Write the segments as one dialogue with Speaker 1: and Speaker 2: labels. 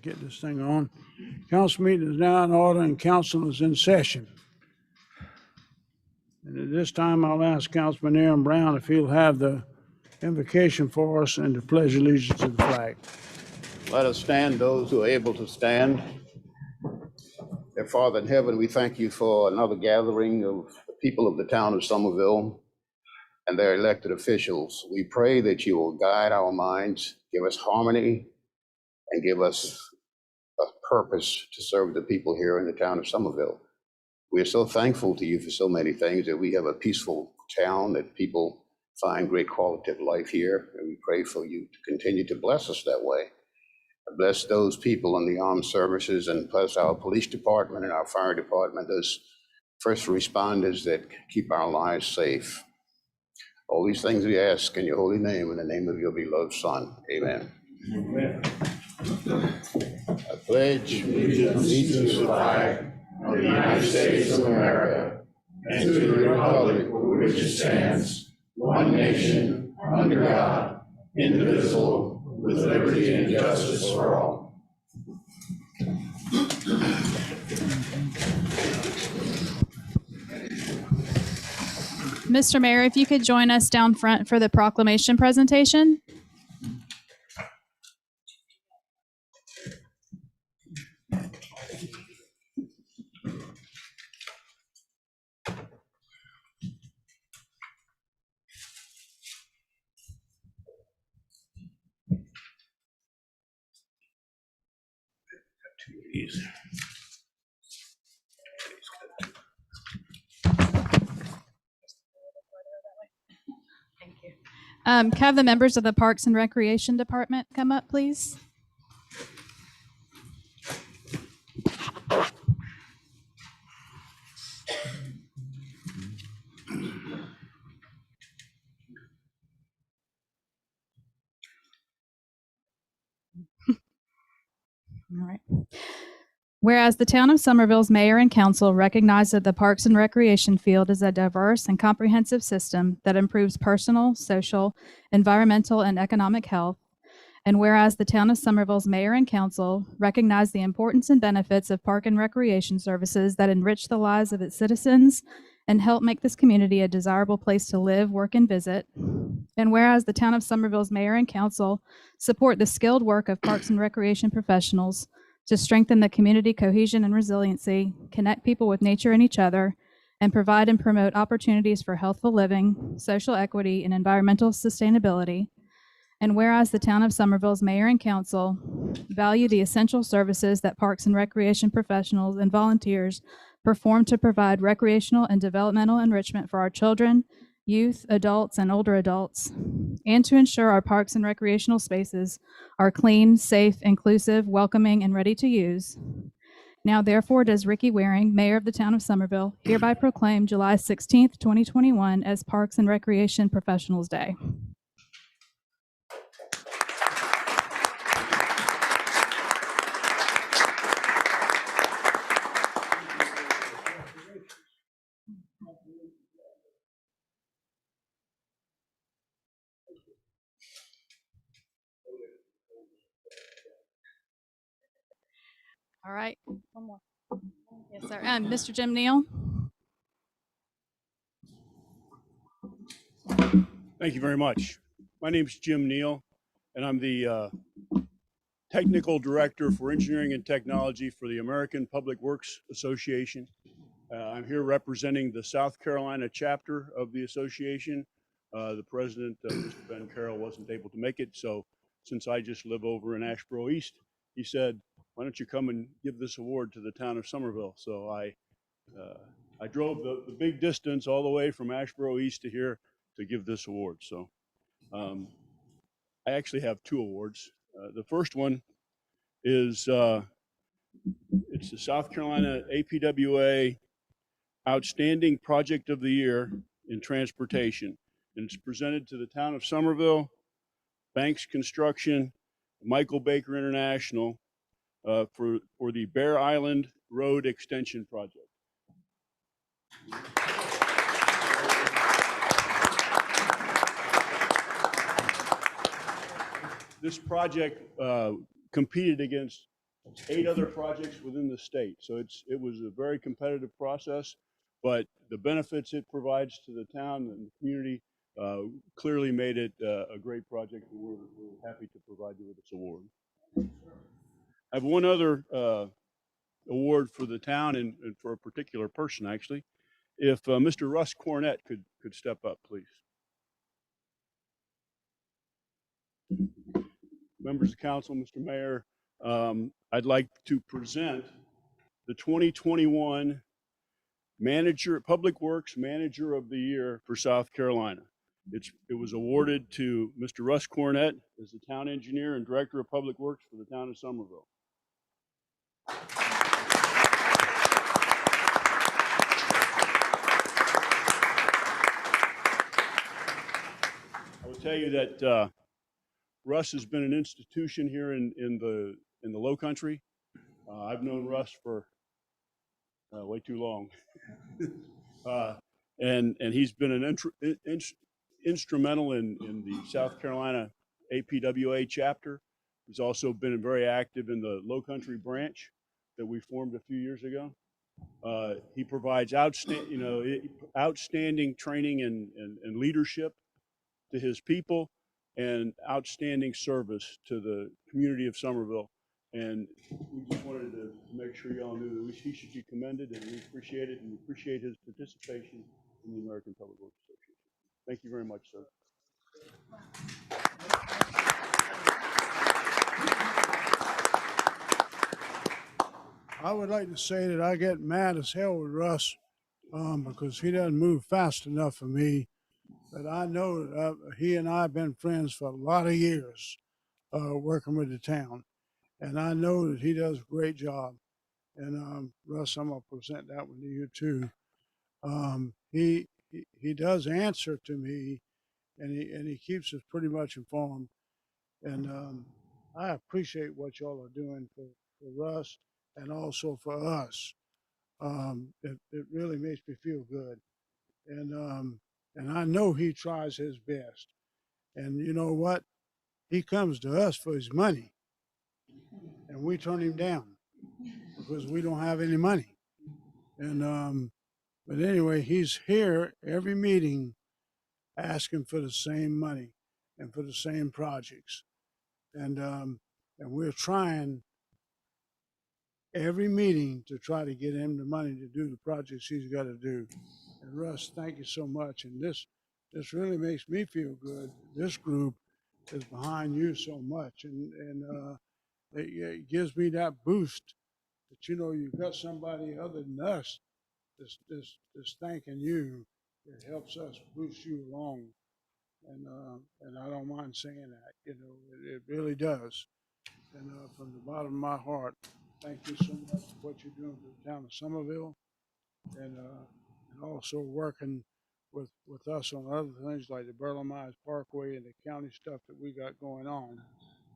Speaker 1: Get this thing on. Council meeting is now in order and council is in session. And at this time, I'll ask Councilman Aaron Brown if he'll have the invocation for us and to pledge allegiance to the flag.
Speaker 2: Let us stand, those who are able to stand. Dear Father in heaven, we thank you for another gathering of the people of the town of Summerville and their elected officials. We pray that you will guide our minds, give us harmony, and give us a purpose to serve the people here in the town of Summerville. We are so thankful to you for so many things, that we have a peaceful town, that people find great quality of life here, and we pray for you to continue to bless us that way. Bless those people in the armed services, and bless our police department and our fire department, those first responders that keep our lives safe. All these things we ask in your holy name, in the name of your beloved Son. Amen. Amen. I pledge allegiance to the flag of the United States of America and to the republic for which it stands, one nation, under God, indivisible, with liberty and justice for all.
Speaker 3: Mr. Mayor, if you could join us down front for the proclamation presentation. Can I have the members of the Parks and Recreation Department come up, please? All right. Whereas the town of Summerville's mayor and council recognize that the Parks and Recreation field is a diverse and comprehensive system that improves personal, social, environmental, and economic health. And whereas the town of Summerville's mayor and council recognize the importance and benefits of park and recreation services that enrich the lives of its citizens and help make this community a desirable place to live, work, and visit. And whereas the town of Summerville's mayor and council support the skilled work of parks and recreation professionals to strengthen the community cohesion and resiliency, connect people with nature and each other, and provide and promote opportunities for healthful living, social equity, and environmental sustainability. And whereas the town of Summerville's mayor and council value the essential services that parks and recreation professionals and volunteers perform to provide recreational and developmental enrichment for our children, youth, adults, and older adults, and to ensure our parks and recreational spaces are clean, safe, inclusive, welcoming, and ready to use. Now, therefore, does Ricky Waring, mayor of the town of Summerville, hereby proclaim July 16th, 2021 as Parks and Recreation Professionals Day. All right, one more. Yes, sir. Mr. Jim Neal.
Speaker 4: Thank you very much. My name is Jim Neal, and I'm the Technical Director for Engineering and Technology for the American Public Works Association. I'm here representing the South Carolina chapter of the association. The president, Mr. Ben Carroll, wasn't able to make it, so since I just live over in Asheboro East, he said, why don't you come and give this award to the town of Summerville? So I drove the big distance all the way from Asheboro East to here to give this award. So I actually have two awards. The first one is it's the South Carolina APWA Outstanding Project of the Year in Transportation, and it's presented to the town of Summerville, Banks Construction, Michael Baker International, for the Bear Island Road Extension Project. this project competed against 8 other projects within the state. So it was a very competitive process, but the benefits it provides to the town and the community clearly made it a great project, and we're happy to provide you with this award. I have one other award for the town and for a particular person, actually. If Mr. Russ Cornett could step up, please. Members of council, Mr. Mayor, I'd like to present the 2021 Public Works Manager of the Year for South Carolina. It was awarded to Mr. Russ Cornett as the town engineer and director of public works for the town of Summerville. I will tell you that Russ has been an institution here in the Low Country. I've known Russ for way too long, and he's been an instrumental in the South Carolina APWA chapter. He's also been very active in the Low Country branch that we formed a few years ago. He provides outstanding training and leadership to his people, and outstanding service to the community of Summerville. And we just wanted to make sure y'all knew that he should be commended, and we appreciate it, and we appreciate his participation in the American Public Works Association. Thank you very much, sir.
Speaker 1: I would like to say that I get mad as hell with Russ because he doesn't move fast enough for me. But I know that he and I have been friends for a lot of years working with the town. And I know that he does a great job. And Russ, I'm going to present that one to you too. He does answer to me, and he keeps us pretty much informed. And I appreciate what y'all are doing for Russ and also for us. It really makes me feel good. And I know he tries his best. And you know what? He comes to us for his money, and we turn him down because we don't have any money. And but anyway, he's here every meeting asking for the same money and for the same projects. And we're trying every meeting to try to get him the money to do the projects he's got to do. And Russ, thank you so much. And this really makes me feel good. This group is behind you so much, and it gives me that boost that you've got somebody other than us that's thanking you. It helps us boost you along, and I don't mind saying that. It really does. And from the bottom of my heart, thank you so much for what you're doing for the town of Summerville, and also working with us on other things like the Burlington Parkway and the county stuff that we got going on.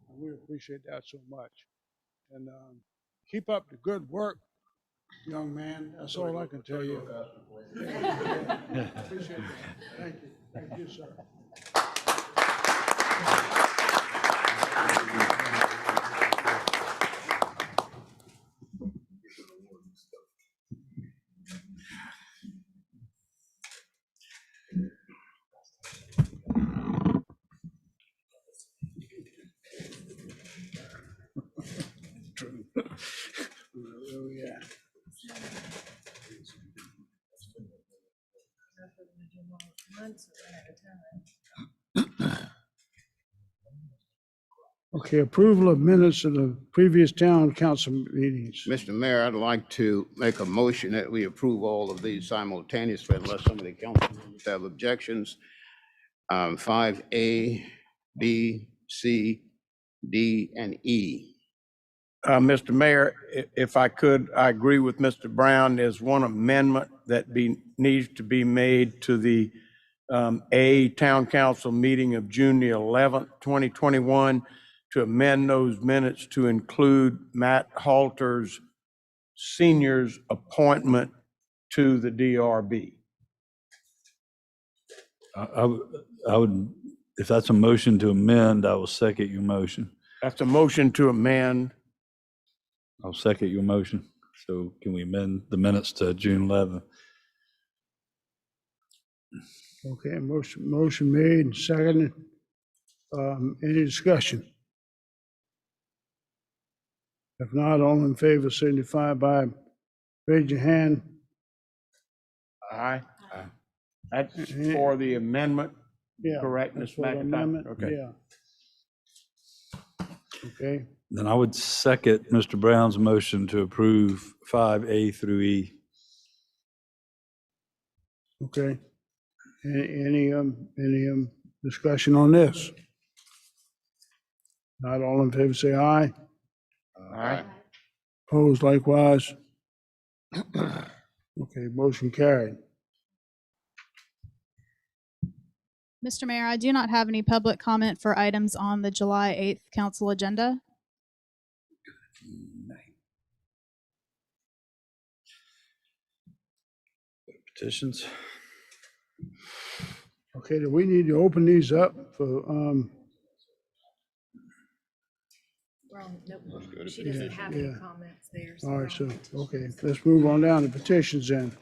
Speaker 1: And we appreciate that so much. And keep up the good work, young man. That's all I can tell you. Yeah. Appreciate that. Thank you. Thank you, sir. Oh, yeah. Okay, approval of minutes of the previous town council meetings.
Speaker 2: Mr. Mayor, I'd like to make a motion that we approve all of these simultaneously unless some of the council members have objections. 5A, B, C, D, and E.
Speaker 5: Mr. Mayor, if I could, I agree with Mr. Brown. There's one amendment that needs to be made to the A Town Council meeting of June the 11th, 2021, to amend those minutes to include Matt Halter's senior's appointment to the DRB.
Speaker 6: I would If that's a motion to amend, I will second your motion.
Speaker 5: That's a motion to amend.
Speaker 6: I'll second your motion. So can we amend the minutes to June 11th?
Speaker 1: Okay, motion made and seconded. Any discussion? If not, all in favor signify by raise your hand.
Speaker 5: Aye. That's for the amendment,
Speaker 1: Yeah.
Speaker 5: correct, Ms.
Speaker 1: that's for the
Speaker 5: McIntyre?
Speaker 1: amendment,
Speaker 5: Okay.
Speaker 1: Yeah. Okay,
Speaker 6: Then I would second Mr. Brown's motion to approve 5A through E.
Speaker 1: okay. Any discussion on this? Not all in favor, say aye.
Speaker 5: Aye.
Speaker 1: Opposed likewise. Okay, motion carried.
Speaker 3: Mr. Mayor, I do not have any public comment for items on the July 8th council agenda.
Speaker 6: Petitions?
Speaker 1: Okay, do we need to open these up for,
Speaker 7: Nope, she doesn't have any
Speaker 1: yeah.
Speaker 7: comments there. so
Speaker 1: all
Speaker 7: we're
Speaker 1: right,
Speaker 7: on
Speaker 1: so,
Speaker 7: petition.
Speaker 1: okay, let's move on down to petitions then.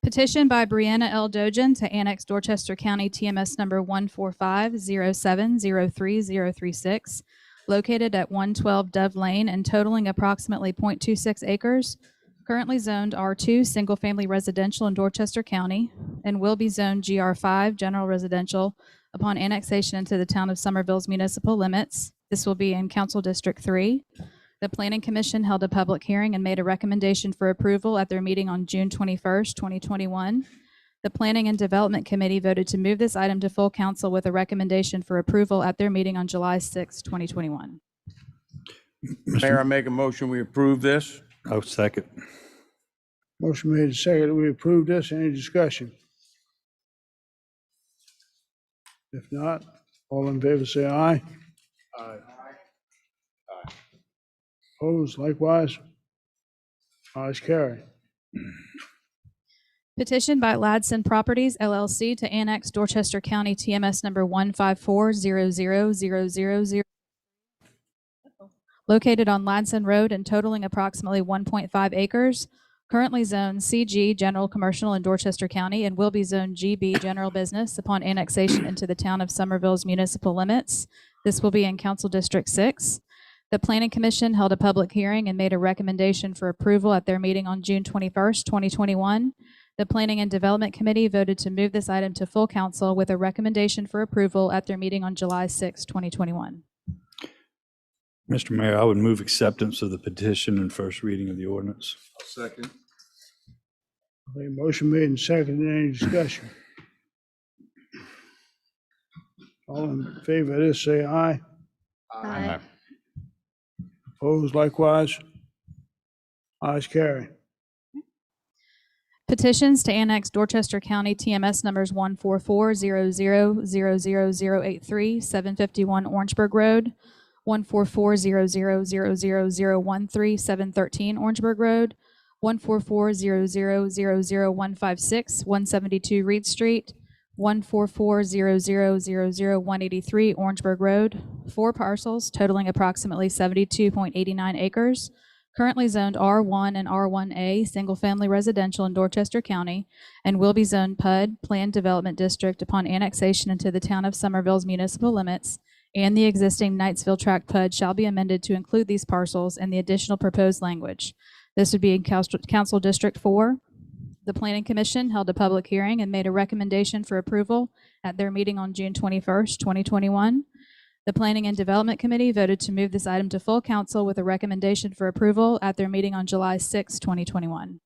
Speaker 3: Petition by Brianna L. Dojan to annex Dorchester County TMS number 14507030036, located at 112 Dove Lane and totaling approximately 0.26 acres, currently zoned R2 Single Family Residential in Dorchester County, and will be zoned GR5 General Residential upon annexation into the town of Summerville's municipal limits. This will be in Council District 3. The Planning Commission held a public hearing and made a recommendation for approval at their meeting on June 21st, 2021. The Planning and Development Committee voted to move this item to full council with a recommendation for approval at their meeting on July 6, 2021.
Speaker 5: Mayor, I make a motion, we approve this.
Speaker 6: I'll second.
Speaker 1: Motion made and seconded, we approve this. Any discussion? If not, all in favor say aye. Aye. Opposed likewise. Ayes carry.
Speaker 3: Petition by Ladson Properties LLC to annex Dorchester County TMS number 154000000, located on Ladson Road and totaling approximately 1.5 acres, currently zoned CG General Commercial in Dorchester County and will be zoned GB General Business upon annexation into the town of Summerville's municipal limits. This will be in Council District 6. The Planning Commission held a public hearing and made a recommendation for approval at their meeting on June 21st, 2021. The Planning and Development Committee voted to move this item to full council with a recommendation for approval at their meeting on July 6, 2021.
Speaker 6: Mr. Mayor, I would move acceptance of the petition and first reading of the ordinance.
Speaker 1: Okay, motion made and seconded. Any discussion? All in favor of this say aye.
Speaker 7: Aye.
Speaker 1: Opposed likewise. Ayes carry.
Speaker 3: Petitions to annex Dorchester County TMS numbers 14400000083, 751 Orangeburg Road, 14400000013, 713 Orangeburg Road, 14400000156, 172 Reed Street, 14400000183 Orangeburg Road, 4 parcels totaling approximately 72.89 acres, currently zoned R1 and R1A, single-family residential in Dorchester County, and will be zoned PUD, Planned Development District, upon annexation into the town of Summerville's municipal limits, and the existing Knightsville Tract PUD shall be amended to include these parcels and the additional proposed language. This would be in Council District 4. The Planning Commission held a public hearing and made a recommendation for approval at their meeting on June 21st, 2021. The Planning and Development Committee voted to move this item to full council with a recommendation for approval at their meeting on July 6, 2021.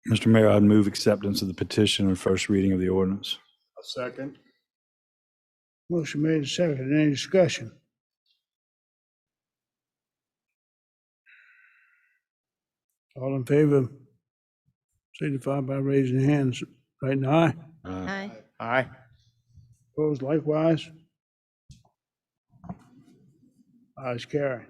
Speaker 6: Mr. Mayor, I'd move acceptance of the petition and first reading of the ordinance.
Speaker 4: A second.
Speaker 1: Motion made and seconded. Any discussion? All in favor signify by raising your hands. Right now, aye.
Speaker 7: Aye.
Speaker 5: Aye.
Speaker 1: Opposed likewise. Ayes carry.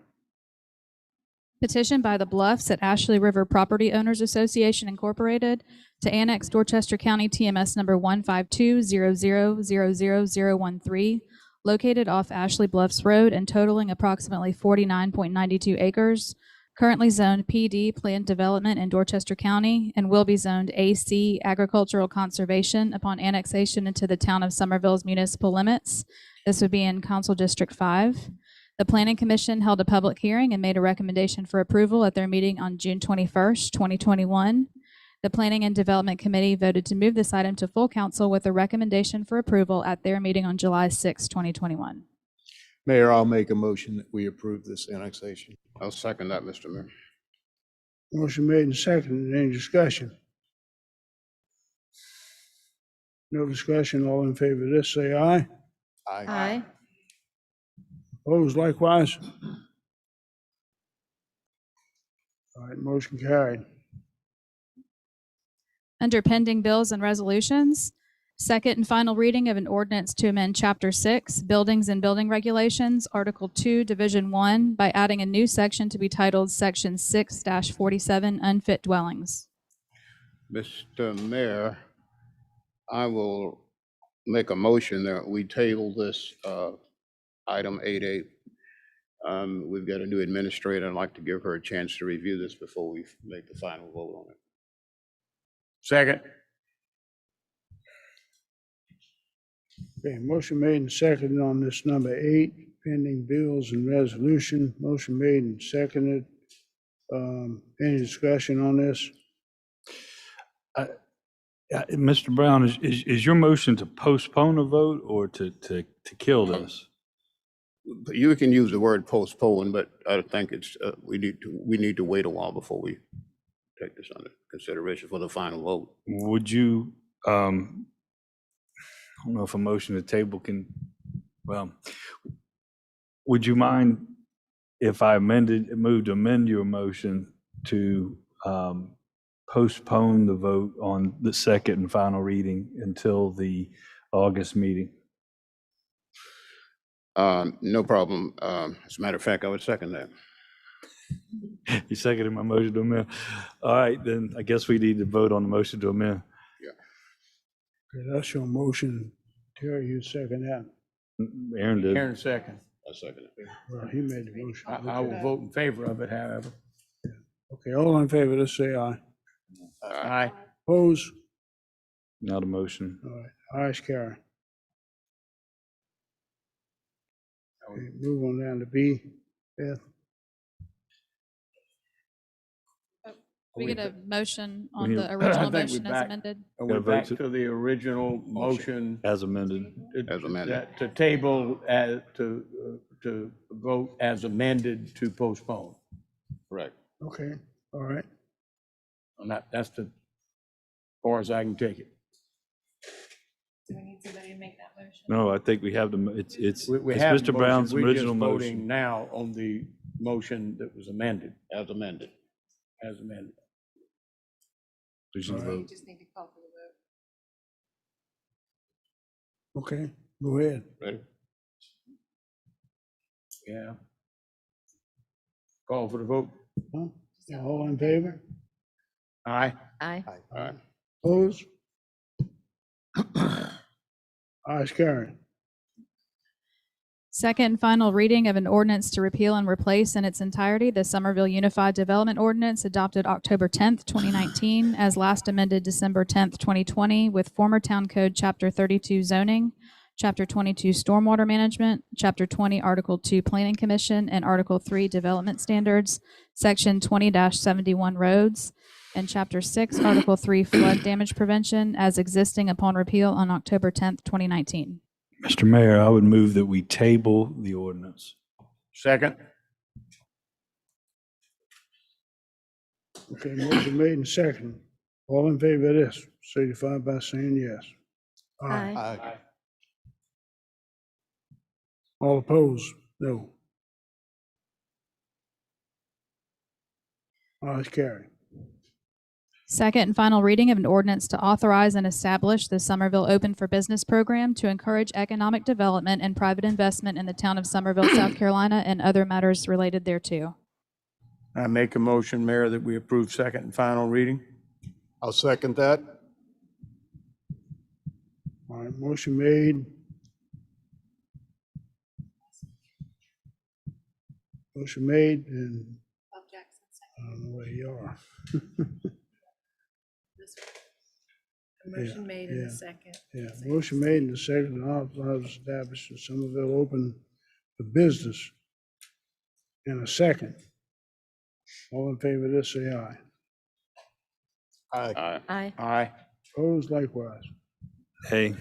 Speaker 3: Petition by the Bluffs at Ashley River Property Owners Association Incorporated to annex Dorchester County TMS number 15200000013, located off Ashley Bluffs Road and totaling approximately 49.92 acres, currently zoned PD Planned Development in Dorchester County, and will be zoned AC Agricultural Conservation upon annexation into the town of Summerville's municipal limits. This would be in Council District 5. The Planning Commission held a public hearing and made a recommendation for approval at their meeting on June 21st, 2021. The Planning and Development Committee voted to move this item to full council with a recommendation for approval at their meeting on July 6, 2021.
Speaker 8: Mayor, I'll make a motion that we approve this annexation.
Speaker 2: I'll second that, Mr. Mayor.
Speaker 1: Motion made and seconded. Any discussion? No discussion. All in favor of this, say aye.
Speaker 7: Aye.
Speaker 1: Opposed likewise? All right, motion carried.
Speaker 3: Under pending bills and resolutions, second and final reading of an ordinance to amend Chapter 6, Buildings and Building Regulations, Article 2, Division 1, by adding a new section to be titled Section 6-47, Unfit Dwellings.
Speaker 2: Mr. Mayor, I will make a motion that we table this item 8A. We've got a new administrator. I'd like to give her a chance to review this before we make the final vote on it.
Speaker 5: Second.
Speaker 1: Okay, motion made and seconded on this number 8, pending bills and resolution. Motion made and seconded. Any discussion on this?
Speaker 6: Mr. Brown, is your motion to postpone a vote or to kill this?
Speaker 2: You can use the word postpone, but I think it's, we need to wait a while before we take this under consideration for the final vote.
Speaker 6: Would you, I don't know if a motion to table can, well, would you mind if I moved to amend your motion to postpone the vote on the second and final reading until the August meeting?
Speaker 2: No problem. As a matter of fact, I would second that.
Speaker 6: You seconded my motion to amend. All right, then I guess we need to vote on the motion to amend.
Speaker 1: Okay, that's your motion. Terry, you second that.
Speaker 6: Aaron did.
Speaker 5: Aaron second.
Speaker 2: I second it.
Speaker 1: Well, he made the motion.
Speaker 5: I will vote in favor of it, however.
Speaker 1: Okay, all in favor, let's say aye.
Speaker 5: Aye.
Speaker 1: Opposed?
Speaker 6: Not a motion.
Speaker 1: All right, ayes carry. Okay, move on down to B. Beth?
Speaker 3: We get a motion on
Speaker 6: We
Speaker 3: the
Speaker 6: need-
Speaker 3: original
Speaker 5: I think we're
Speaker 3: motion as
Speaker 5: back.
Speaker 3: amended.
Speaker 5: Are we
Speaker 6: Gotta vote
Speaker 5: back
Speaker 6: to-
Speaker 5: to the original motion?
Speaker 6: As amended.
Speaker 2: As amended.
Speaker 5: To table, to vote as amended to postpone.
Speaker 2: Correct.
Speaker 1: Okay, all right.
Speaker 5: And that's as far as I can take it.
Speaker 7: Do we need somebody to make that motion?
Speaker 6: No, I think we have it's
Speaker 5: We
Speaker 6: it's
Speaker 5: have
Speaker 6: Mr.
Speaker 5: the motion.
Speaker 6: Brown's
Speaker 5: We're
Speaker 6: original
Speaker 5: just voting
Speaker 6: motion.
Speaker 5: now on the motion that was amended,
Speaker 2: As amended.
Speaker 5: as amended.
Speaker 6: We should
Speaker 1: All right.
Speaker 7: You
Speaker 6: vote.
Speaker 7: just need to call for the vote.
Speaker 1: Okay, go ahead.
Speaker 2: Ready?
Speaker 5: Yeah. Call for the vote.
Speaker 1: Huh? All in favor?
Speaker 5: Aye.
Speaker 7: Aye.
Speaker 2: All right.
Speaker 1: Opposed? Ayes carry.
Speaker 3: Second and final reading of an ordinance to repeal and replace in its entirety the Summerville Unified Development Ordinance adopted October 10th, 2019, as last amended December 10th, 2020, with former Town Code Chapter 32 zoning, Chapter 22 stormwater management, Chapter 20 Article 2 Planning Commission, and Article 3 Development Standards, Section 20-71 roads, and Chapter 6 Article 3 flood damage prevention as existing upon repeal on October 10th, 2019.
Speaker 6: Mr. Mayor, I would move that we table the ordinance.
Speaker 5: Second.
Speaker 1: Okay, motion made and seconded. All in favor of this, signify by saying yes.
Speaker 7: Aye.
Speaker 1: All opposed? No. Ayes carry.
Speaker 3: Second and final reading of an ordinance to authorize and establish the Summerville Open for Business program to encourage economic development and private investment in the town of Summerville, South Carolina, and other matters related thereto.
Speaker 5: I make a motion, Mayor, that we approve second and final reading.
Speaker 8: I'll second that.
Speaker 1: All right, motion made. Motion made, and
Speaker 7: Bob Jackson,
Speaker 1: I
Speaker 7: second.
Speaker 1: don't know where you are.
Speaker 7: This one. A motion made in
Speaker 1: yeah,
Speaker 7: a second.
Speaker 1: Yeah, motion made and the second, authorize establishing Summerville open for business. In a second. All in favor of this, say aye.
Speaker 8: Aye.
Speaker 2: Aye.
Speaker 7: Aye.
Speaker 5: Aye.
Speaker 1: Opposed, likewise.
Speaker 6: Hey,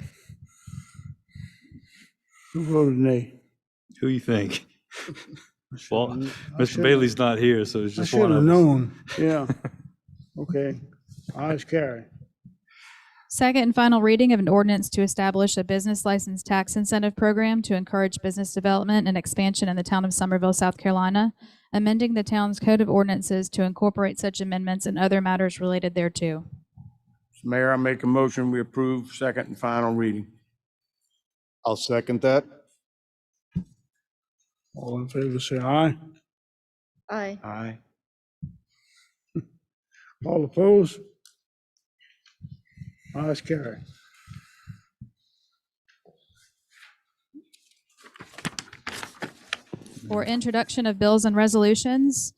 Speaker 1: Who voted nay?
Speaker 6: who you think?
Speaker 1: I should've
Speaker 6: Well,
Speaker 1: kn- I
Speaker 6: Mr.
Speaker 1: should've-
Speaker 6: Bailey's not here, so it's
Speaker 1: I
Speaker 6: just
Speaker 1: should
Speaker 6: one
Speaker 1: have
Speaker 6: of us.
Speaker 1: known, yeah. Okay, ayes carry.
Speaker 3: Second and final reading of an ordinance to establish a business license tax incentive program to encourage business development and expansion in the town of Summerville, South Carolina, amending the town's code of ordinances to incorporate such amendments and other matters related thereto.
Speaker 5: Mayor, I make a motion, we approve second and final reading.
Speaker 8: I'll second that.
Speaker 1: All in favor, say aye.
Speaker 7: Aye.
Speaker 5: Aye.
Speaker 1: All opposed? Ayes carry.
Speaker 3: For introduction of bills and resolutions,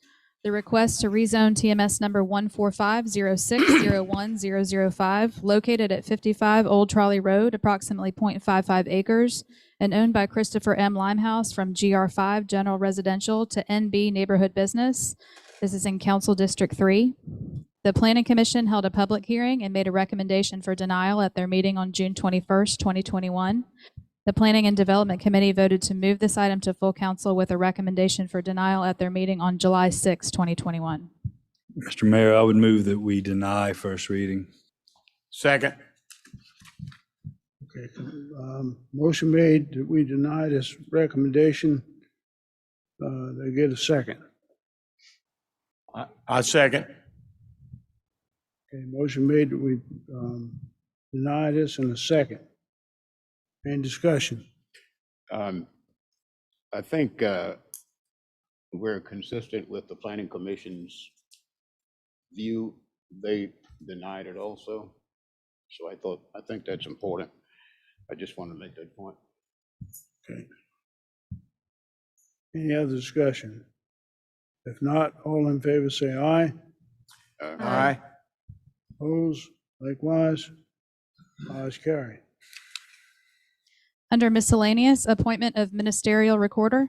Speaker 3: the request to rezone TMS number 14506010005, located at 55 Old Trolley Road, approximately 0.55 acres, and owned by Christopher M. Limehouse from GR5 General Residential to NB Neighborhood Business. This is in Council District 3. The Planning Commission held a public hearing and made a recommendation for denial at their meeting on June 21st, 2021. The Planning and Development Committee voted to move this item to full council with a recommendation for denial at their meeting on July 6, 2021.
Speaker 6: Mr. Mayor, I would move that we deny first reading.
Speaker 5: Second.
Speaker 1: Okay, motion made that we deny this recommendation. They get a second.
Speaker 5: I second.
Speaker 1: Okay, motion made that we deny this in a second. Any discussion?
Speaker 2: I think we're consistent with the planning commission's view. They denied it also. So I think that's important. I just want to make that point.
Speaker 1: Okay. Any other discussion? If not, all in favor say aye.
Speaker 5: Aye.
Speaker 1: Opposed, likewise. Ayes carry.
Speaker 3: Under miscellaneous, appointment of ministerial recorder.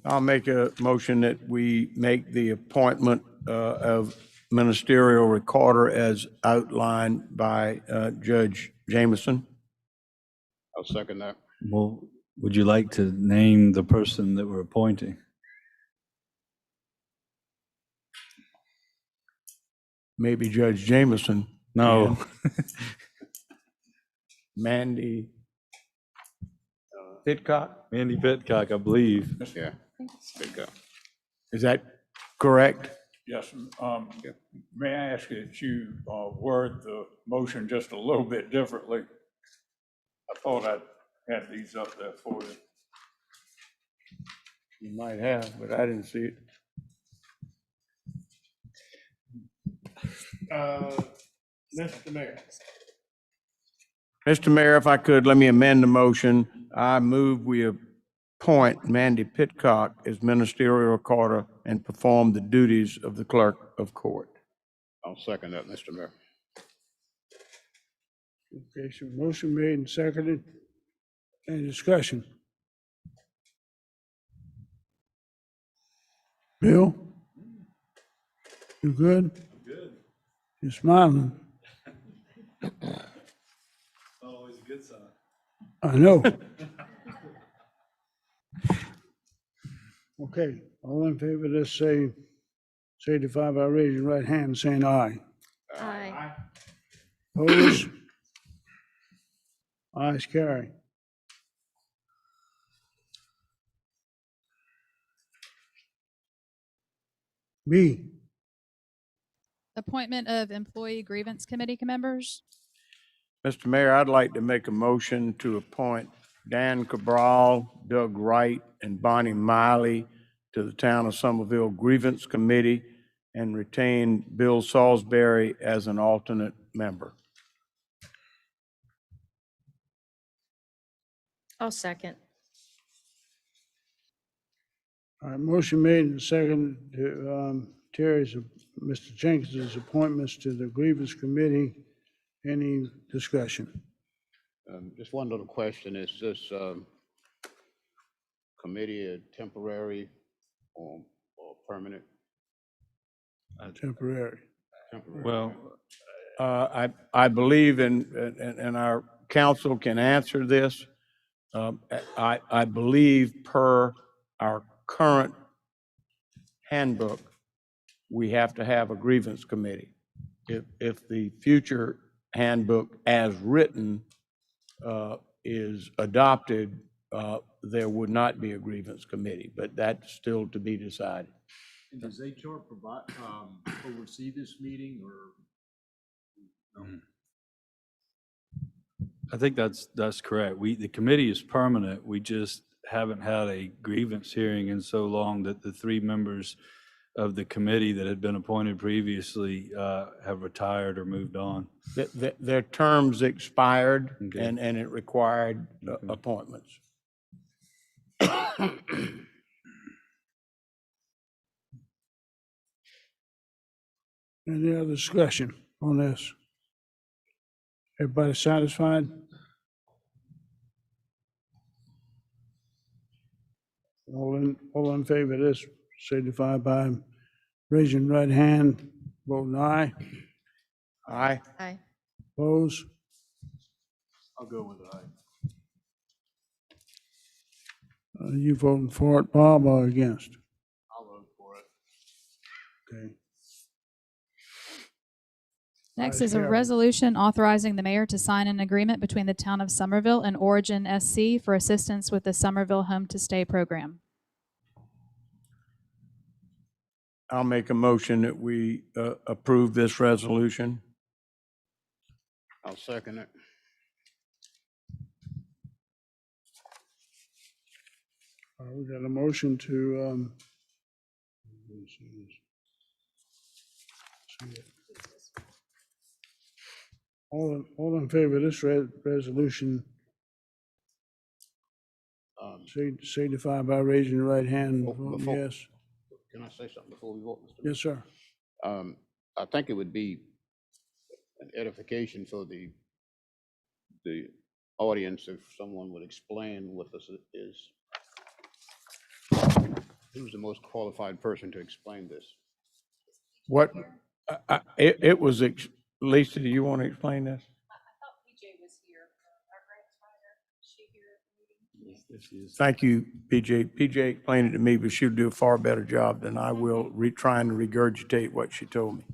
Speaker 5: I'll make a motion that we make the appointment of ministerial recorder as outlined by Judge Jameson.
Speaker 2: I'll second that.
Speaker 6: Well, would you like to name the person that we're appointing?
Speaker 5: Maybe Judge Jameson.
Speaker 6: No.
Speaker 5: Mandy Pitcock,
Speaker 6: Mandy Pitcock, I believe.
Speaker 2: Yeah. Good go.
Speaker 5: is that correct?
Speaker 9: Yes, may I ask that you word the motion just a little bit differently? I thought I had these up there for you.
Speaker 5: You might have, but I didn't see it.
Speaker 1: Mr. Mayor.
Speaker 5: Mr. Mayor, if I could, let me amend the motion. I move we appoint Mandy Pitcock as ministerial recorder and perform the duties of the clerk of court.
Speaker 2: I'll second that, Mr. Mayor.
Speaker 1: Okay, so motion made and seconded. Any discussion? Bill? You good?
Speaker 6: Good.
Speaker 1: You're smiling.
Speaker 6: Always a good sign.
Speaker 1: I know. Okay, all in favor of this, signify by raising your right hand and saying aye.
Speaker 7: Aye.
Speaker 1: Opposed? Ayes carry. B,
Speaker 3: Appointment of employee grievance committee members.
Speaker 5: Mr. Mayor, I'd like to make a motion to appoint Dan Cabral, Doug Wright, and Bonnie Miley to the Town of Summerville Grievance Committee and retain Bill Salisbury as an alternate member.
Speaker 7: I'll second.
Speaker 1: All right, motion made and second to Mr. Jenkins's appointments to the grievance committee. Any discussion?
Speaker 2: Just one little question. Is this committee a temporary or permanent?
Speaker 1: Temporary.
Speaker 2: Temporary.
Speaker 6: Well,
Speaker 5: I believe, and our council can answer this. I believe per our current handbook, we have to have a grievance committee. If the future handbook as written is adopted, there would not be a grievance committee, but that's still to be decided.
Speaker 8: And does HR provide, oversee this meeting or?
Speaker 6: I think that's correct. The committee is permanent. We just haven't had a grievance hearing in so long that the 3 members of the committee that had been appointed previously have retired or moved on.
Speaker 5: Their terms expired
Speaker 6: Okay.
Speaker 5: and it required appointments.
Speaker 1: Any other discussion on this? Everybody satisfied? All in favor of this, signify by raising right hand, voting aye.
Speaker 5: Aye.
Speaker 7: Aye.
Speaker 1: Opposed?
Speaker 8: I'll go with aye.
Speaker 1: You voting for it, Bob, or against?
Speaker 8: I'll vote for it.
Speaker 1: Okay.
Speaker 3: Next
Speaker 1: Ayes
Speaker 3: is a
Speaker 1: have it.
Speaker 3: resolution authorizing the mayor to sign an agreement between the town of Summerville and Origin SC for assistance with the Summerville Home to Stay program.
Speaker 5: I'll make a motion that we approve this resolution.
Speaker 2: I'll second it.
Speaker 1: We got a motion to, let me see this. See it. All in favor of this resolution, signify by raising your right hand, voting
Speaker 2: Before-
Speaker 1: yes.
Speaker 2: Can I say something before we vote, Mr.
Speaker 1: Yes, sir.
Speaker 2: I think it would be an edification for the audience if someone would explain what this is. Who's the most qualified person to explain this?
Speaker 5: What, it was, Lisa, do you want to explain this?
Speaker 7: I thought PJ was here, our grants writer. Is she here at the meeting?
Speaker 5: Thank you, PJ. PJ explained it to me, but she'll do a far better job than I will trying to regurgitate what she told me.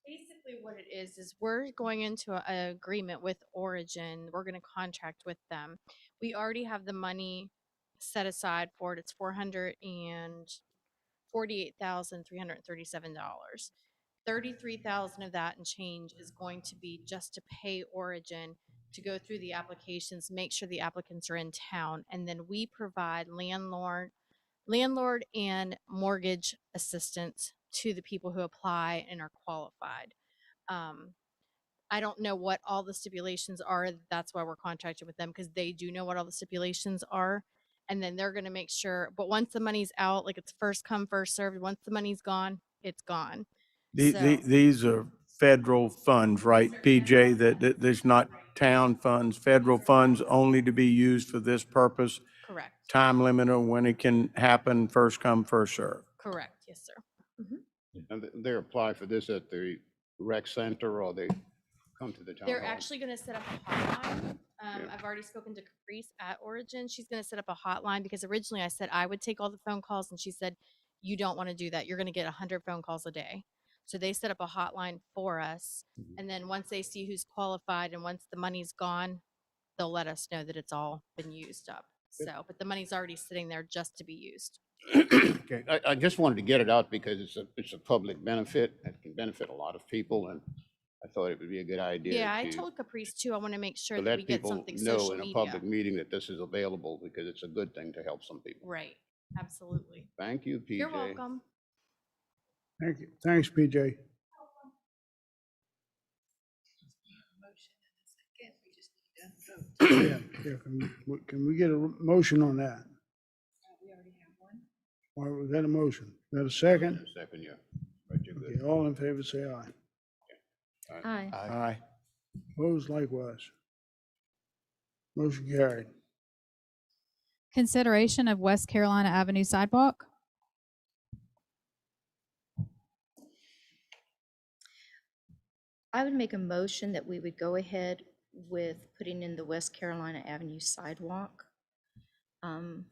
Speaker 7: Basically what it is we're going into an agreement with Origin. We're going to contract with them. We already have the money set aside for it. It's $448,337. 33,000 of that and change is going to be just to pay Origin to go through the applications, make sure the applicants are in town, and then we provide landlord and mortgage assistance to the people who apply and are qualified. I don't know what all the stipulations are. That's why we're contracted with them, because they do know what all the stipulations are. And then they're going to make sure, but once the money's out, like it's first come, first served, once the money's gone, it's gone. So-
Speaker 5: These are federal funds, right, PJ? That there's not town funds, federal funds only to be used for this purpose?
Speaker 7: Correct.
Speaker 5: Time limit on when it can happen, first come, first serve.
Speaker 7: Correct. Yes, sir.
Speaker 2: And they apply for this at the rec center or they come to the town
Speaker 7: They're
Speaker 2: hall?
Speaker 7: actually going to set up a hotline.
Speaker 2: Yeah.
Speaker 7: I've already spoken to Caprice at Origin. She's going to set up a hotline because originally I said I would take all the phone calls, and she said, you don't want to do that. You're going to get 100 phone calls a day. So they set up a hotline for us. And then once they see who's qualified and once the money's gone, they'll let us know that it's all been used up. So, but the money's already sitting there just to be used.
Speaker 2: Okay, I just wanted to get it out because it's a public benefit. It can benefit a lot of people, and I thought it would be a good idea.
Speaker 7: Yeah, I
Speaker 2: to
Speaker 7: told Caprice too. I want to make sure
Speaker 2: to
Speaker 7: that we
Speaker 2: let
Speaker 7: get
Speaker 2: people
Speaker 7: something
Speaker 2: know
Speaker 7: social
Speaker 2: in a
Speaker 7: media.
Speaker 2: public meeting that this is available because it's a good thing to help some people.
Speaker 7: Right. Absolutely.
Speaker 2: Thank you, PJ.
Speaker 7: You're welcome.
Speaker 1: Thank you. Thanks, PJ. Yeah, can we get a motion on that? All right, we got a motion. Got a second?
Speaker 2: Second, yeah. Right, you're good.
Speaker 1: Okay, all in favor, say aye.
Speaker 7: Aye.
Speaker 5: Aye.
Speaker 1: Opposed likewise. Motion carried.
Speaker 3: Consideration of West Carolina Avenue sidewalk.
Speaker 10: I would make a motion that we would go ahead with putting in the West Carolina Avenue sidewalk.
Speaker 5: Can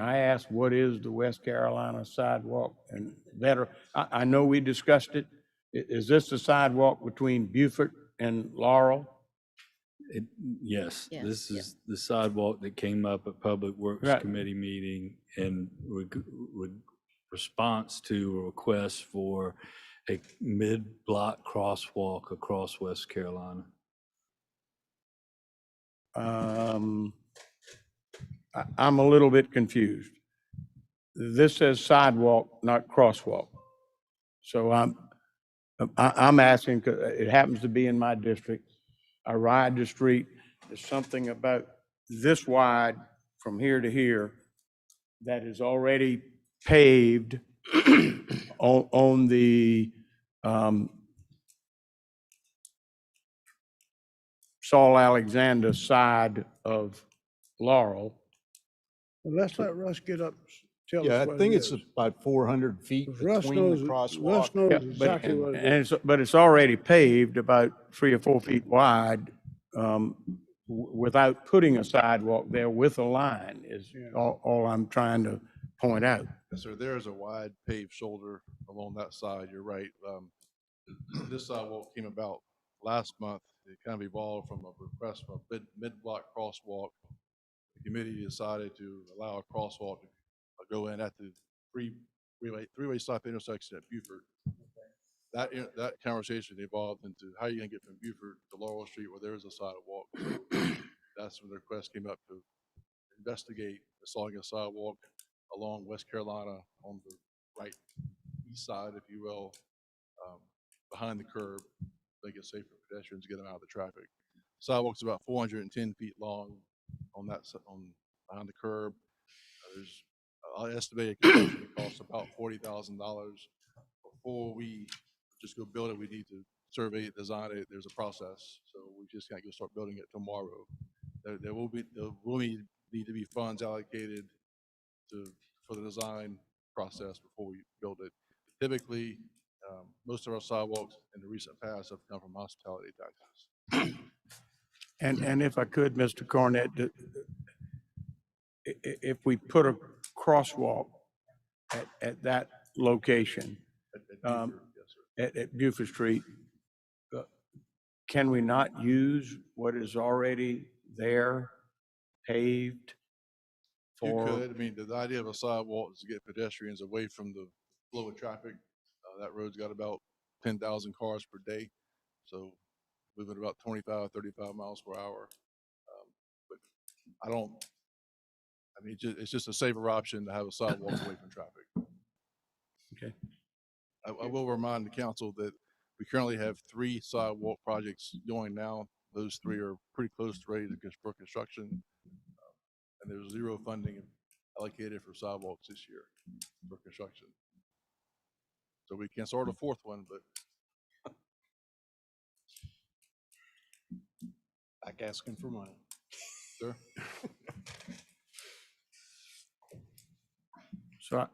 Speaker 5: I ask, what is the West Carolina sidewalk? And better, I know we discussed it. Is this the sidewalk between Beaufort and Laurel?
Speaker 6: Yes,
Speaker 10: Yes,
Speaker 6: this
Speaker 10: yeah.
Speaker 6: is the sidewalk that came up at Public Works
Speaker 5: Right.
Speaker 6: Committee meeting in response to a request for a mid-block crosswalk across West Carolina.
Speaker 5: I'm a little bit confused. This says sidewalk, not crosswalk. So I'm asking, 'cause it happens to be in my district. I ride the street. There's something about this wide from here to here that is already paved on the Saul Alexander side of Laurel.
Speaker 1: Well, let's let Russ get up, tell
Speaker 8: Yeah,
Speaker 1: us
Speaker 8: I
Speaker 1: what
Speaker 8: think
Speaker 1: it
Speaker 8: it's
Speaker 1: is.
Speaker 8: about 400 feet
Speaker 1: Russ
Speaker 8: between the
Speaker 1: knows, Russ
Speaker 8: crosswalk.
Speaker 1: knows
Speaker 5: Yeah,
Speaker 1: exactly what it is.
Speaker 5: but it's already paved about 3 or 4 feet wide, without putting a sidewalk there with a line is all I'm trying to point out.
Speaker 11: Yes, sir. There is a wide paved shoulder along that side. You're right. This sidewalk came about last month. It kind of evolved from a request for a mid-block crosswalk. The committee decided to allow a crosswalk to go in at the three-way stop intersection at Beaufort. That conversation evolved into how you gonna get from Beaufort to Laurel Street where there is a sidewalk. That's when the request came up to investigate installing a sidewalk along West Carolina on the right east side, if you will, behind the curb, make it safe for pedestrians to get them out of the traffic. Sidewalk's about 410 feet long on behind the curb. There's, I estimate it costs about $40,000. Before we just go build it, we need to survey it, design it. There's a process, so we just can't go start building it tomorrow. There will need to be funds allocated for the design process before we build it. Typically, most of our sidewalks in the recent past have come from hospitality taxes.
Speaker 5: And if I could, Mr. Cornett, if we put a crosswalk at that location,
Speaker 11: At Beaufort, yes, sir.
Speaker 5: at Beaufort Street, can we not use what is already there paved
Speaker 11: You
Speaker 5: for?
Speaker 11: could. I mean, the idea of a sidewalk is to get pedestrians away from the flow of traffic. That road's got about 10,000 cars per day, so moving about 25, 35 miles per hour. But I mean, it's just a safer option to have a sidewalk away from traffic.
Speaker 5: Okay.
Speaker 11: I will remind the council that we currently have 3 sidewalk projects going now. Those 3 are pretty close to ready for construction. And there's 0 funding allocated for sidewalks this year for construction. So we can start a 4th one, but
Speaker 8: Like asking for money.
Speaker 11: sir.
Speaker 5: So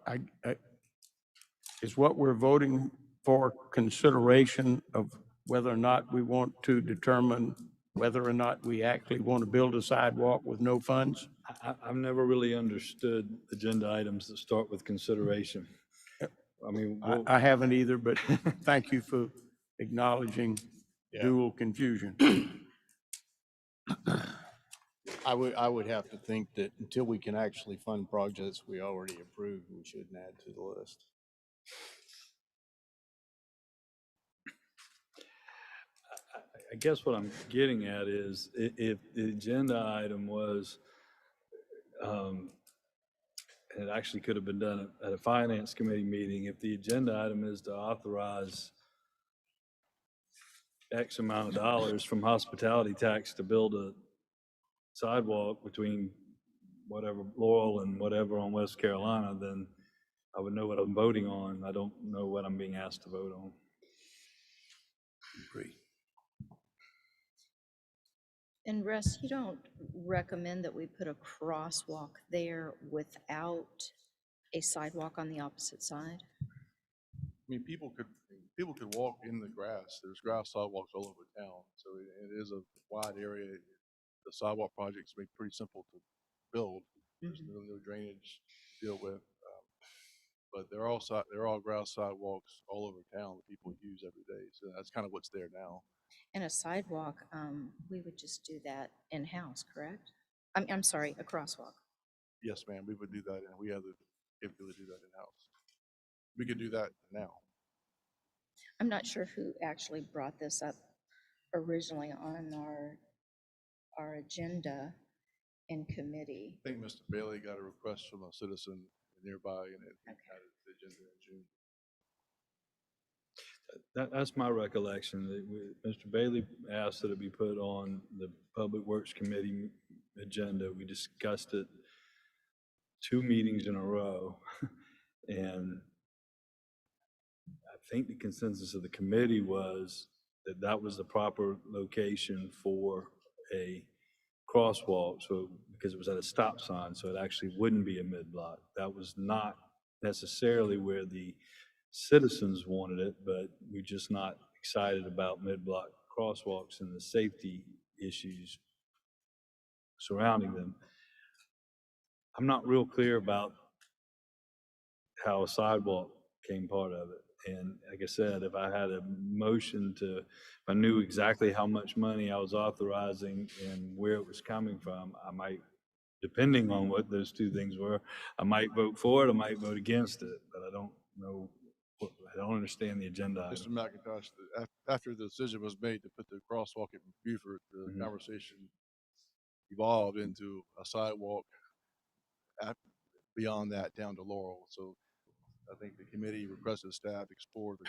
Speaker 5: is what we're voting for consideration of whether or not we want to determine whether or not we actually want to build a sidewalk with no funds?
Speaker 6: I've never really understood agenda items that start with consideration. I mean,
Speaker 5: I haven't either, but thank you for acknowledging dual confusion.
Speaker 8: I would have to think that until we can actually fund projects we already approved, we shouldn't add to the list.
Speaker 6: I guess what I'm getting at is if the agenda item was And it actually could have been done at a finance committee meeting. If the agenda item is to authorize X amount of dollars from hospitality tax to build a sidewalk between whatever Laurel and whatever on West Carolina, then I would know what I'm voting on. I don't know what I'm being asked to vote on.
Speaker 5: Agree.
Speaker 10: And Russ, you don't recommend that we put a crosswalk there without a sidewalk on the opposite side?
Speaker 11: I mean, people could walk in the grass. There's grass sidewalks all over town, so it is a wide area. The sidewalk projects make pretty simple to build. There's no drainage to deal with, but there are all grass sidewalks all over town that people use every day. So that's kind of what's there now.
Speaker 10: And a sidewalk, we would just do that in-house, correct? I'm sorry, a crosswalk.
Speaker 11: Yes, ma'am, we would do that, and we have the capability to do that in-house. We could do that now.
Speaker 10: I'm not sure who actually brought this up originally on our agenda in committee.
Speaker 11: I think Mr. Bailey got a request from a citizen nearby, and it had the agenda in June.
Speaker 6: That's my recollection. That Mr. Bailey asked that it be put on the Public Works Committee agenda. We discussed it 2 meetings in a row. And I think the consensus of the committee was that that was the proper location for a crosswalk. So, because it was at a stop sign, so it actually wouldn't be a mid-block. That was not necessarily where the citizens wanted it, but we're just not excited about mid-block crosswalks and the safety issues surrounding them. I'm not real clear about how a sidewalk became part of it. And like I said, if I had a motion to, if I knew exactly how much money I was authorizing and where it was coming from, I might, depending on what those 2 things were, I might vote for it, I might vote against it, but I don't know. I don't understand the agenda
Speaker 11: Mr.
Speaker 6: item.
Speaker 11: McIntosh, after the decision was made to put the crosswalk at Buford, the conversation evolved into a sidewalk beyond that down to Laurel. So I think the committee requested staff explore the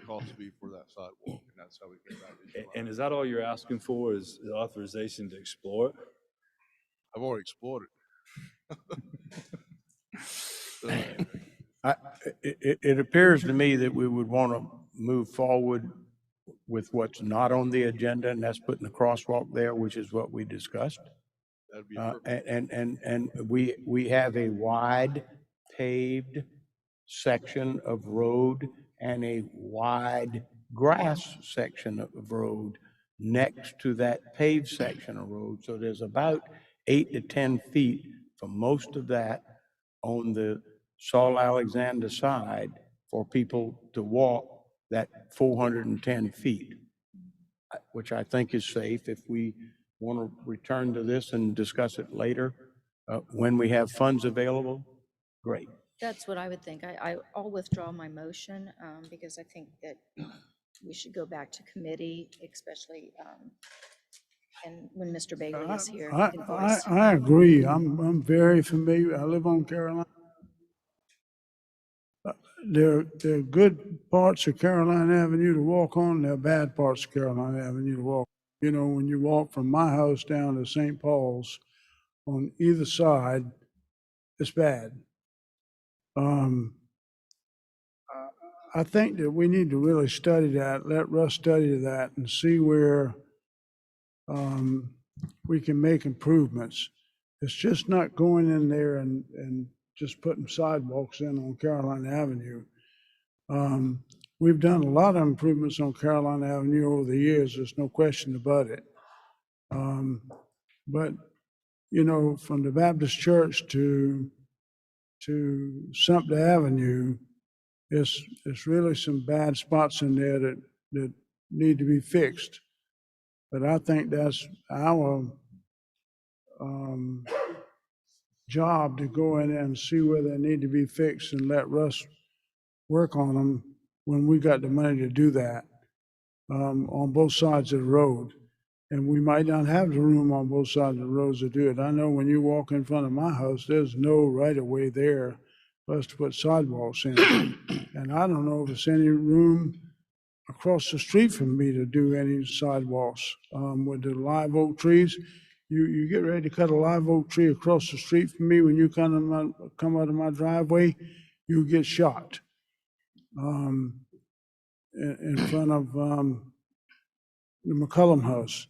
Speaker 11: cost to be for that sidewalk, and that's how we came back to July.
Speaker 6: And is that all you're asking for, is the authorization to explore it?
Speaker 11: I've already explored it.
Speaker 5: It appears to me that we would want to move forward with what's not on the agenda, and that's putting the crosswalk there, which is what we discussed.
Speaker 11: That'd be perfect.
Speaker 5: And we have a wide paved section of road and a wide grass section of road next to that paved section of road. So there's about 8 to 10 feet for most of that on the Saul Alexander side for people to walk that 410 feet, which I think is safe. If we want to return to this and discuss it later, when we have funds available, great.
Speaker 10: That's what I would think. I'll withdraw my motion because I think that we should go back to committee, especially and when Mr. Bailey is here, he can voice.
Speaker 1: I agree. I'm very familiar. I live on Carolina. There are good parts of Carolina Avenue to walk on. There are bad parts of Carolina Avenue to walk. You know, when you walk from my house down to St. Paul's, on either side, it's bad. I think that we need to really study that, let Russ study that and see where we can make improvements. It's just not going in there and just putting sidewalks in on Carolina Avenue. We've done a lot of improvements on Carolina Avenue over the years, there's no question about it. But, you know, from the Baptist Church to Sumter Avenue, it's really some bad spots in there that need to be fixed. But I think that's our job to go in and see where they need to be fixed and let Russ work on them when we got the money to do that on both sides of the road. And we might not have the room on both sides of the roads to do it. I know when you walk in front of my house, there's no right of way there for us to put sidewalks in. And I don't know if there's any room across the street from me to do any sidewalks. With the live oak trees, you get ready to cut a live oak tree across the street from me, when you come out of my driveway, you get shot. In front of the McCullum house.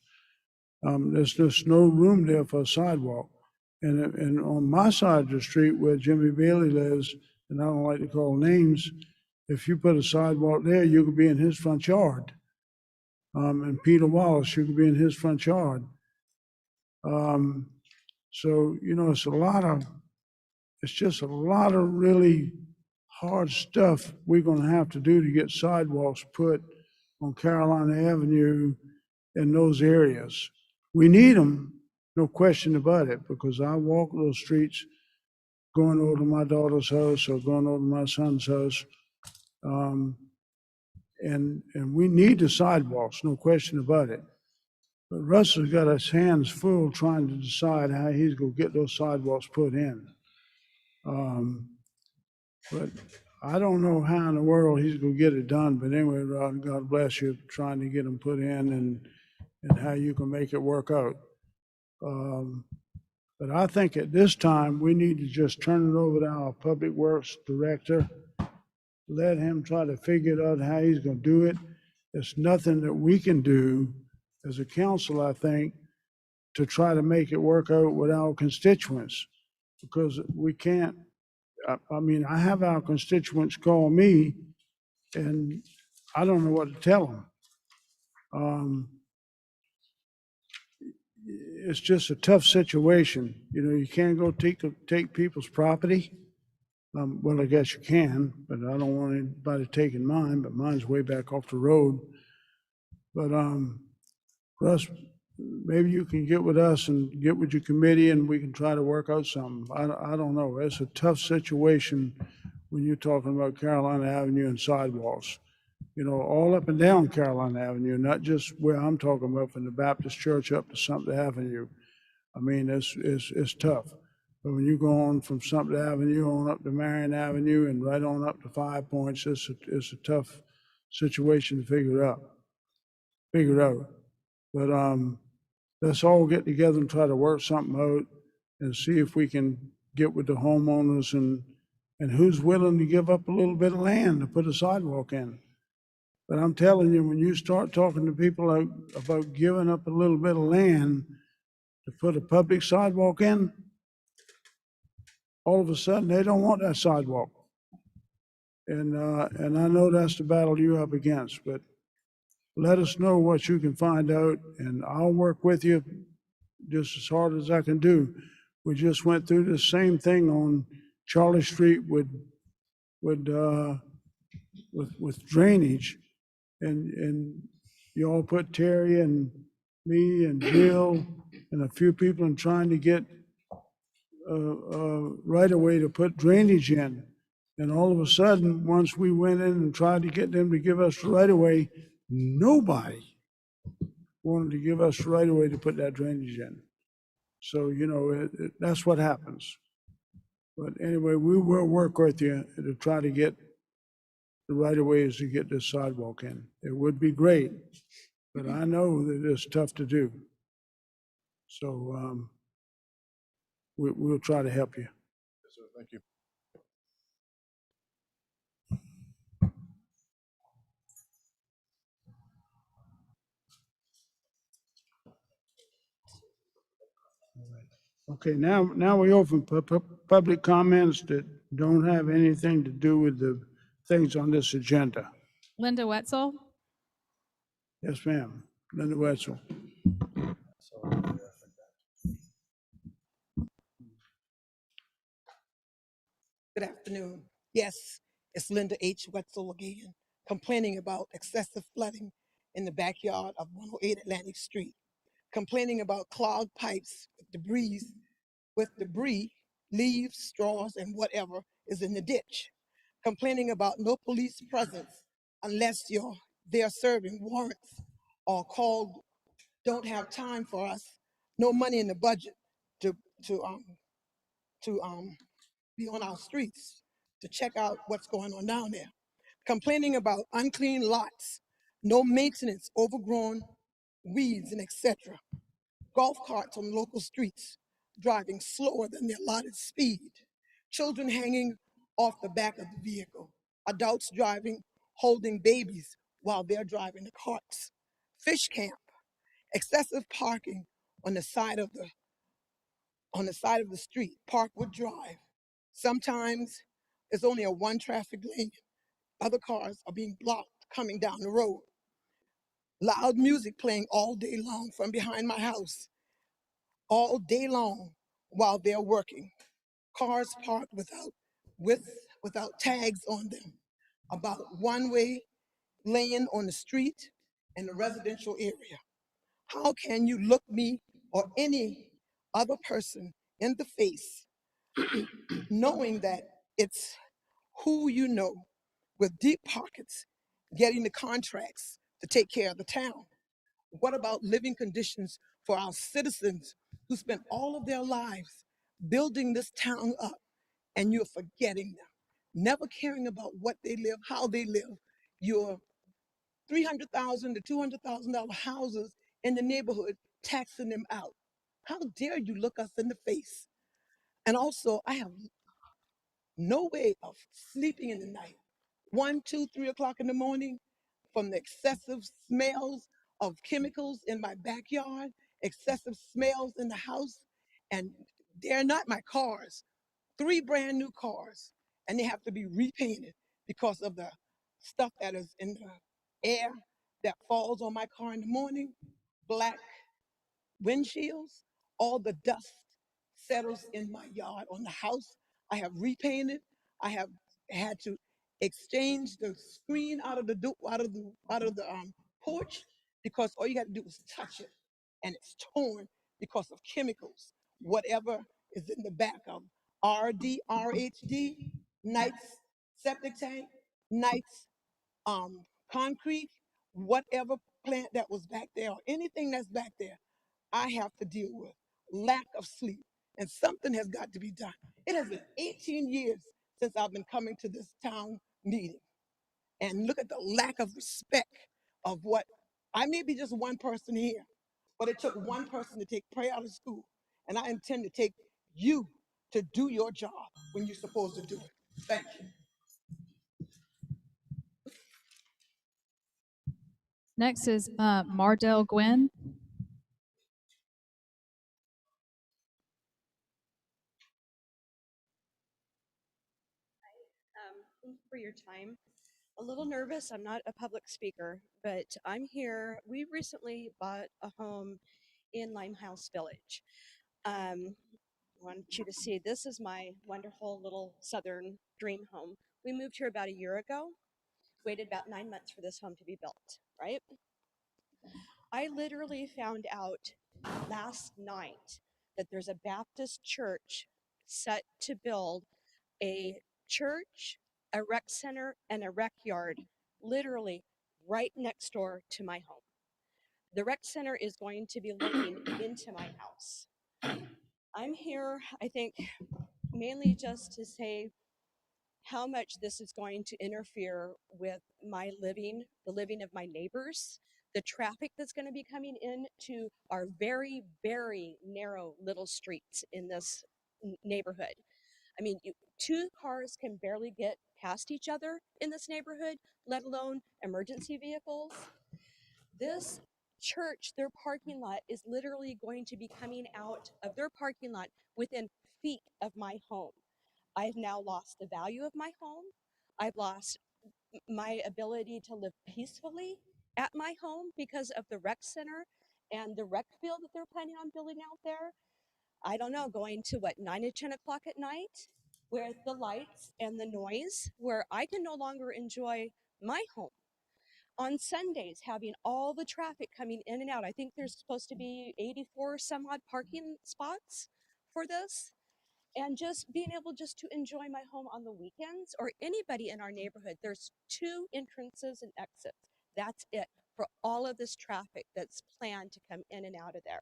Speaker 1: There's just no room there for a sidewalk. And on my side of the street where Jimmy Bailey lives, and I don't like to call names, if you put a sidewalk there, you could be in his front yard. And Peter Wallace, you could be in his front yard. So, you know, it's just a lot of really hard stuff we're gonna have to do to get sidewalks put on Carolina Avenue in those areas. We need them, no question about it, because I walk those streets going over to my daughter's house or going over to my son's house. And we need the sidewalks, no question about it. But Russell's got his hands full trying to decide how he's gonna get those sidewalks put in. But I don't know how in the world he's gonna get it done, but anyway, Rod, God bless you, trying to get them put in and how you can make it work out. But I think at this time, we need to just turn it over to our Public Works Director. Let him try to figure out how he's gonna do it. There's nothing that we can do as a council, I think, to try to make it work out with our constituents. Because we can't, I mean, I have our constituents call me and I don't know what to tell them. It's just a tough situation. You know, you can't go take people's property. Well, I guess you can, but I don't want anybody taking mine, but mine's way back off the road. But, Russ, maybe you can get with us and get with your committee and we can try to work out something. I don't know. It's a tough situation when you're talking about Carolina Avenue and sidewalks. You know, all up and down Carolina Avenue, not just where I'm talking about from the Baptist Church up to Sumter Avenue. I mean, it's tough. But when you go on from Sumter Avenue on up to Marion Avenue and right on up to 5 Points, it's a tough situation to figure out. But let's all get together and try to work something out and see if we can get with the homeowners and who's willing to give up a little bit of land to put a sidewalk in. But I'm telling you, when you start talking to people about giving up a little bit of land to put a public sidewalk in, all of a sudden they don't want that sidewalk. And I know that's the battle you're up against, but let us know what you can find out and I'll work with you just as hard as I can do. We just went through the same thing on Charlie Street with drainage. And you all put Terry and me and Jill and a few people in trying to get right away to put drainage in. And all of a sudden, once we went in and tried to get them to give us the right of way, nobody wanted to give us the right of way to put that drainage in. So, you know, that's what happens. But anyway, we will work with you to try to get the right of ways to get this sidewalk in. It would be great, but I know that it's tough to do. So we'll try to help you.
Speaker 11: Yes, sir. Thank you.
Speaker 1: Okay, now we open public comments that don't have anything to do with the things on this agenda.
Speaker 3: Linda Wetzel.
Speaker 1: Yes, ma'am. Linda Wetzel.
Speaker 12: Good afternoon. Yes, it's Linda H. Wetzel again, complaining about excessive flooding in the backyard of 108 Atlantic Street, complaining about clogged pipes with debris, leaves, straws, and whatever is in the ditch, complaining about no police presence unless they're serving warrants or called don't have time for us, no money in the budget to to um to be on our streets to check out what's going on down there. Complaining about unclean lots, no maintenance, overgrown weeds, and etc. Golf carts on local streets, driving slower than the allotted speed. Children hanging off the back of the vehicle. Adults driving, holding babies while they're driving the carts. Fish camp, excessive parking on the side of the street, Parkwood Drive. Sometimes it's only a one traffic lane. Other cars are being blocked coming down the road. Loud music playing all day long from behind my house, all day long while they're working. Cars parked without tags on them. About one-way lane on the street in the residential area. How can you look me or any other person in the face knowing that it's who you know with deep pockets getting the contracts to take care of the town? What about living conditions for our citizens who spent all of their lives building this town up and you're forgetting them, never caring about what they live, how they live? You're $300,000 to $200,000 houses in the neighborhood, taxing them out. How dare you look us in the face? And also, I have no way of sleeping in the night. 1, 2, 3 o'clock in the morning from the excessive smells of chemicals in my backyard, excessive smells in the house. And they're not my cars, 3 brand new cars, and they have to be repainted because of the stuff that is in the air that falls on my car in the morning, black windshields, all the dust settles in my yard on the house. I have repainted. I have had to exchange the screen out of the porch because all you got to do is touch it and it's torn because of chemicals. Whatever is in the back of RHD, Knights septic tank, Knights concrete, whatever plant that was back there or anything that's back there, I have to deal with lack of sleep, and something has got to be done. It has been 18 years since I've been coming to this town meeting, and look at the lack of respect of what I may be just one person here, but it took one person to take prayer out of school, and I intend to take you to do your job when you're supposed to do it. Thank you.
Speaker 3: Next is Mardell Gwynn.
Speaker 13: Thank you for your time. A little nervous. I'm not a public speaker, but I'm here. We recently bought a home in Limehouse Village. I want you to see this is my wonderful little southern dream home. We moved here about a year ago, waited about 9 months for this home to be built, right? I literally found out last night that there's a Baptist church set to build a church, a rec center, and a rec yard literally right next door to my home. The rec center is going to be looking into my house. I'm here, I think, mainly just to say how much this is going to interfere with my living, the living of my neighbors, the traffic that's going to be coming into our very, very narrow little streets in this neighborhood. I mean, 2 cars can barely get past each other in this neighborhood, let alone emergency vehicles. This church, their parking lot is literally going to be coming out of their parking lot within feet of my home. I've now lost the value of my home. I've lost my ability to live peacefully at my home because of the rec center and the rec field that they're planning on building out there. I don't know, going to what, 9 to 10 o'clock at night with the lights and the noise where I can no longer enjoy my home. On Sundays, having all the traffic coming in and out. I think there's supposed to be 84 some odd parking spots for this. And just being able just to enjoy my home on the weekends or anybody in our neighborhood. There's 2 entrances and exits. That's it for all of this traffic that's planned to come in and out of there.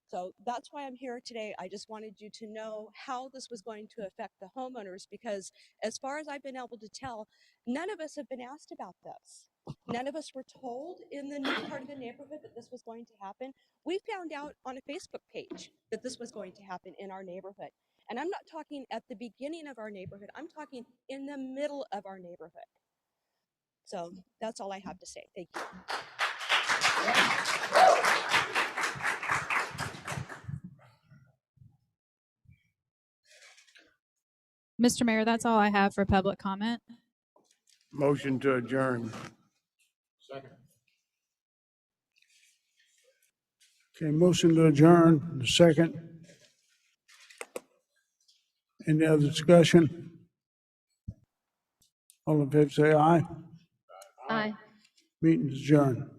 Speaker 13: So that's why I'm here today. I just wanted you to know how this was going to affect the homeowners, because as far as I've been able to tell, none of us have been asked about this. None of us were told in the new part of the neighborhood that this was going to happen. We found out on a Facebook page that this was going to happen in our neighborhood. And I'm not talking at the beginning of our neighborhood, I'm talking in the middle of our neighborhood. So that's all I have to say. Thank you.
Speaker 3: Mr. Mayor, that's all I have for public comment.
Speaker 5: Motion to adjourn.
Speaker 1: Okay, motion to adjourn, the second. Any other discussion? All in favor, say aye.
Speaker 10: Aye.
Speaker 1: Meeting is adjourned.